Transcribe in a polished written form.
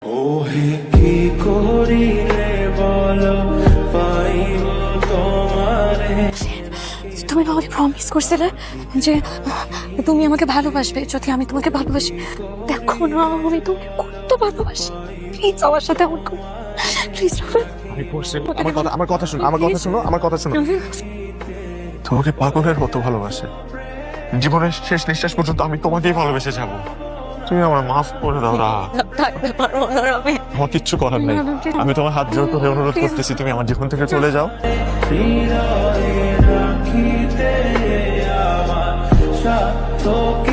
ওহে কি করিলে বলো পাইব তোমারে। তুমি আমাকে প্রমিস করছিলে যে তুমি আমাকে ভালোবাসবে যদি আমি তোমাকে ভালোবাসি। দেখো না আমি তোমাকে কত ভালোবাসি। প্লিজ আমার সাথে এমন করো প্লিজ। আমার কথা শোনো। তোমাকে পাগলের মতো ভালোবাসে। জীবনের শেষ নিঃশ্বাস পর্যন্ত আমি তোমাকেই ভালোবেসে যাবো। তুমি আমার মাফ করে দাও রাহা। আমার কিচ্ছু করার নেই। আমি তোমার হাত জোর করে অনুরোধ করতেছি, তুমি আমার জীবন থেকে চলে যাও। হৃদয়ে রাখিতে আমার সাথে